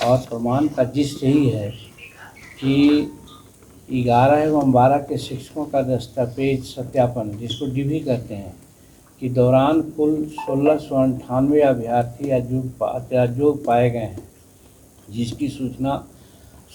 और प्रमाण का जिस यही है कि 11 एवं 12 के शिक्षकों का दस्तावेज सत्यापन, जिसको डीवी कहते हैं, के दौरान कुल 1698 अभ्यर्थी अयोग्य पाए गए हैं, जिसकी सूचना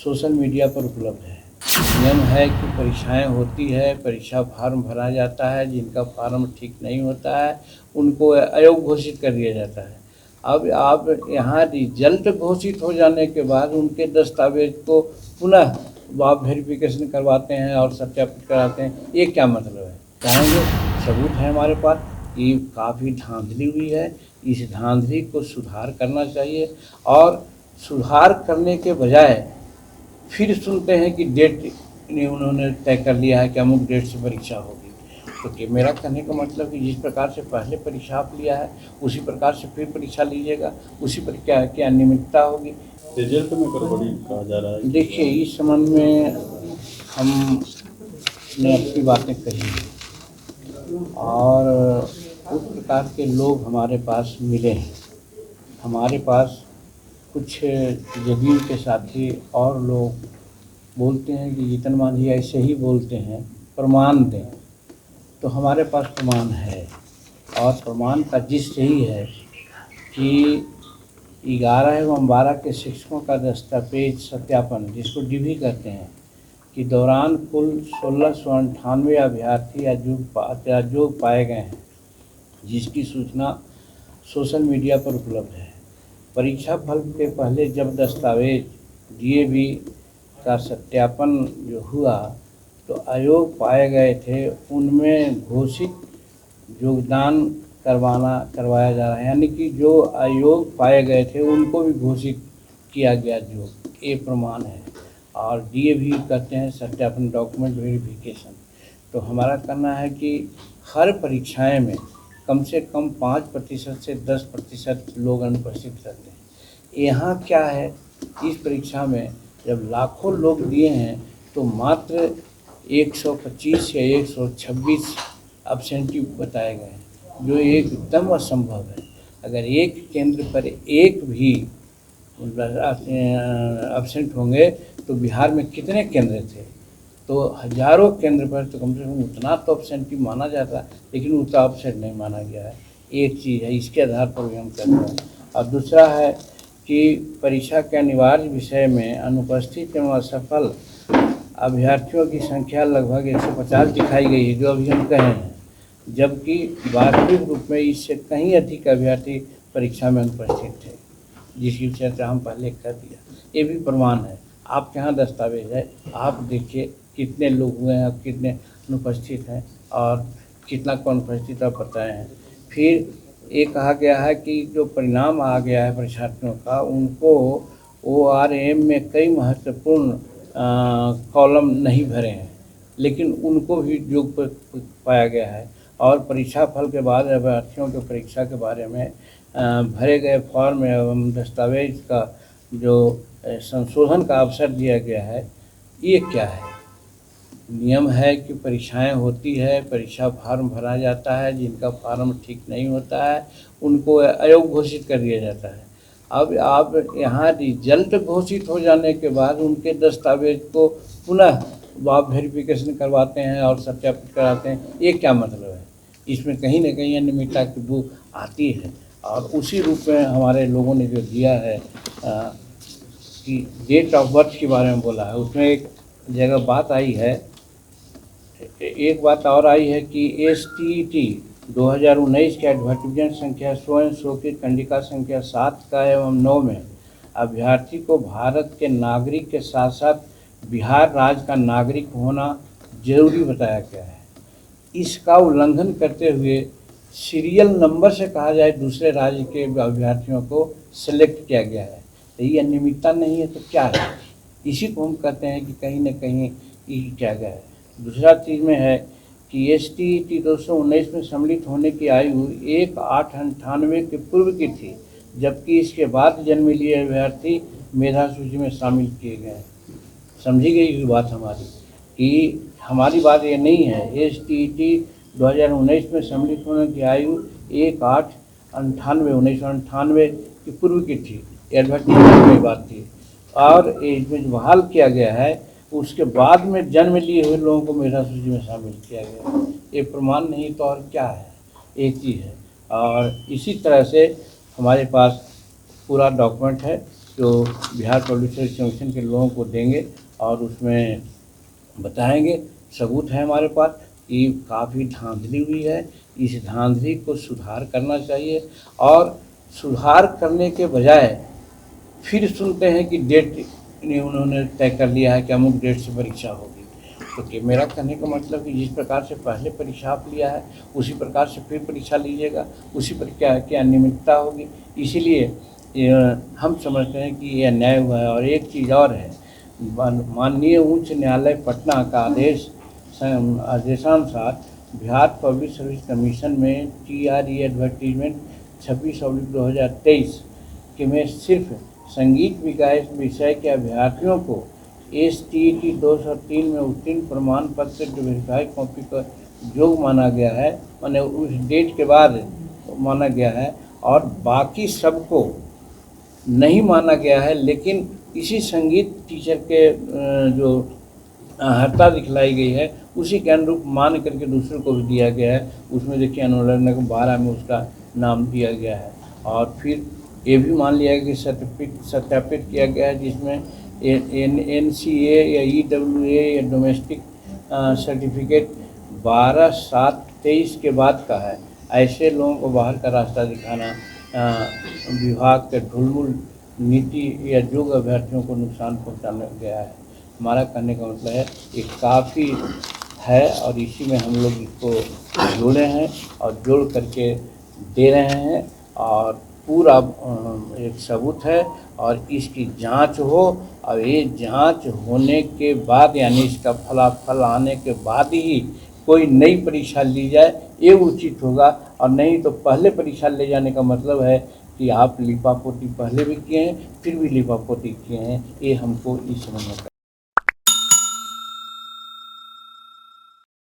सोशल मीडिया पर उपलब्ध है। नियम है कि परीक्षाएं होती है, परीक्षा फार्म भरा जाता है, जिनका फार्म ठीक नहीं होता है उनको अयोग्य घोषित कर दिया जाता है। अब आप यहाँ रिजल्ट घोषित हो जाने के बाद उनके दस्तावेज को पुनः आप वेरिफिकेशन करवाते हैं और सत्यापित कराते हैं, ये क्या मतलब है? कहेंगे सबूत है हमारे पास, ये काफ़ी धांधली हुई है। इस धांधली को सुधार करना चाहिए और सुधार करने के बजाय फिर सुनते हैं कि डेट उन्होंने तय कर लिया है कि अमुक डेट से परीक्षा होगी। तो कि मेरा कहने का मतलब कि जिस प्रकार से पहले परीक्षा आप लिया है उसी प्रकार से फिर परीक्षा लीजिएगा, उसी पर क्या अनियमितता होगी। रिजल्ट में गड़बड़ी कहा जा रहा है। देखिए, इस संबंध में हमने अपनी बातें कही और उस प्रकार के लोग हमारे पास मिले हैं। हमारे पास कुछ जदयू के साथी और लोग बोलते हैं कि जीतन मांझी ऐसे ही बोलते हैं, प्रमाण दें। तो हमारे पास प्रमाण है और प्रमाण का जिस यही है कि 11 एवं 12 के शिक्षकों का दस्तावेज सत्यापन, जिसको डीवी कहते हैं, के दौरान कुल 1698 अभ्यर्थी अयोग्य पाए गए हैं, जिसकी सूचना सोशल मीडिया पर उपलब्ध है। परीक्षा फल के पहले जब दस्तावेज डीएवी का सत्यापन जो हुआ तो अयोग्य पाए गए थे, उनमें घोषित योगदान करवाया जा रहा है, यानी कि जो अयोग्य पाए गए थे उनको भी घोषित किया गया, जो ये प्रमाण है। और डीएवी कहते हैं सत्यापन, डॉक्यूमेंट वेरिफिकेशन। तो हमारा कहना है कि हर परीक्षाएं में कम से कम 5% से 10% लोग अनुपस्थित रहते हैं। यहाँ क्या है, इस परीक्षा में जब लाखों लोग दिए हैं तो मात्र 125 या 126 अब्सेंटी बताए गए हैं, जो एकदम असंभव है। अगर एक केंद्र पर एक भी अब्सेंट होंगे तो बिहार में कितने केंद्र थे? तो हजारों केंद्र पर तो कम से कम उतना तो अब्सेंटी माना जाता, लेकिन उतना अब्सेंट नहीं माना गया है। एक चीज़ है, इसके आधार पर भी हम कहते हैं। और दूसरा है कि परीक्षा के अनिवार्य विषय में अनुपस्थित एवं असफल अभ्यर्थियों की संख्या लगभग 150 दिखाई गई है, जो अभी हम कहे हैं, जबकि वास्तविक रूप में इससे कहीं अधिक अभ्यर्थी परीक्षा में अनुपस्थित थे, जिसकी चर्चा हम पहले कर दिया। ये भी प्रमाण है, आपके यहाँ दस्तावेज है, आप देखिए कितने लोग हुए हैं, कितने अनुपस्थित हैं और कितना को अनुपस्थित आप बताए हैं। फिर ये कहा गया है कि जो परिणाम आ गया है परीक्षार्थियों का, उनको ORM में कई महत्वपूर्ण कॉलम नहीं भरे हैं, लेकिन उनको भी योग्य पाया गया है। और परीक्षा फल के बाद अभ्यर्थियों के परीक्षा के बारे में भरे गए फॉर्म एवं दस्तावेज का जो संशोधन का अवसर दिया गया है, ये क्या है? नियम है कि परीक्षाएं होती है, परीक्षा फार्म भरा जाता है, जिनका फार्म ठीक नहीं होता है उनको अयोग्य घोषित कर दिया जाता है। अब आप यहाँ रिजल्ट घोषित हो जाने के बाद उनके दस्तावेज को पुनः आप वेरिफिकेशन करवाते हैं और सत्यापित कराते हैं, ये क्या मतलब है? इसमें कहीं ना कहीं अनियमितता की बू आती है। और उसी रूप में हमारे लोगों ने जो दिया है कि डेट ऑफ बर्थ के बारे में बोला है, उसमें एक जगह बात आई है, एक बात और आई है कि STET 2019 के एडवर्टीजमेंट संख्या स्वयं शो की कंडिका संख्या 7 का एवं 9 में अभ्यर्थी को भारत के नागरिक के साथ साथ बिहार राज्य का नागरिक होना जरूरी बताया गया है। इसका उल्लंघन करते हुए सीरियल नंबर से कहा जाए दूसरे राज्य के अभ्यर्थियों को सिलेक्ट किया गया है। तो ये अनियमितता नहीं है तो क्या है? इसी को हम कहते हैं कि कहीं ना कहीं ये किया गया है। दूसरा चीज़ में है कि STET 219 में सम्मिलित होने की आयु 1/8/98 के पूर्व की थी, जबकि इसके बाद जन्म लिए अभ्यर्थी मेधा सूची में शामिल किए गए। समझी गई बात हमारी कि हमारी बात ये नहीं है। STET 2019 में सम्मिलित होने की आयु 1/8/98 1998 की पूर्व की थी, एडवर्टीजमेंट की बात थी। और इसमें जो बहाल किया गया है उसके बाद में जन्म लिए हुए लोगों को मेधा सूची में शामिल किया गया है। ये प्रमाण नहीं तो और क्या है, एक चीज़ है। और इसी तरह से हमारे पास पूरा डॉक्यूमेंट है जो बिहार पब्लिक सर्विस कमीशन के लोगों को देंगे और उसमें बताएंगे, सबूत है हमारे पास कि काफ़ी धांधली हुई है। इस धांधली को सुधार करना चाहिए और सुधार करने के बजाय फिर सुनते हैं कि डेट उन्होंने तय कर लिया है कि अमुक डेट से परीक्षा होगी। तो कि मेरा कहने का मतलब कि जिस प्रकार से पहले परीक्षा आप लिया है उसी प्रकार से फिर परीक्षा लीजिएगा, उसी पर क्या अनियमितता होगी। इसीलिए हम समझते हैं कि ये अन्याय हुआ है। और एक चीज़ और है, माननीय उच्च न्यायालय पटना का आदेशानुसार बिहार पब्लिक सर्विस कमीशन में TRE एडवर्टीजमेंट 26/2023 के में सिर्फ संगीत विषय के अभ्यर्थियों को STET 203 में उत्तीर्ण प्रमाण पत्र जो वेरीफाई कॉपी का योग माना गया है, माने उस डेट के बाद माना गया है, और बाकी सबको नहीं माना गया है। लेकिन इसी संगीत टीचर के जो अर्हता दिखलाई गई है उसी के अनुरूप मान करके दूसरों को भी दिया गया है। उसमें देखिए अनुलग्न 12 में उसका नाम दिया गया है। और फिर ये भी मान लिया गया कि सत्यापित किया गया है जिसमें NCA या EWA या डोमेस्टिक सर्टिफिकेट 12/7/23 के बाद का है। ऐसे लोगों को बाहर का रास्ता दिखाना विभाग के ढुलमुल नीति या योग्य अभ्यर्थियों को नुकसान पहुंचाने गया है। हमारा कहने का मतलब है ये काफ़ी है और इसी में हम लोग इसको जोड़े हैं और जोड़ करके दे रहे हैं और पूरा एक सबूत है। और इसकी जांच हो और ये जांच होने के बाद यानी इसका फलाफल आने के बाद ही कोई नई परीक्षा ली जाए, ये उचित होगा। और नहीं तो पहले परीक्षा ले जाने का मतलब है कि आप लिपापोती पहले भी किए हैं फिर भी लिपापोती किए हैं, ये हमको इस समय में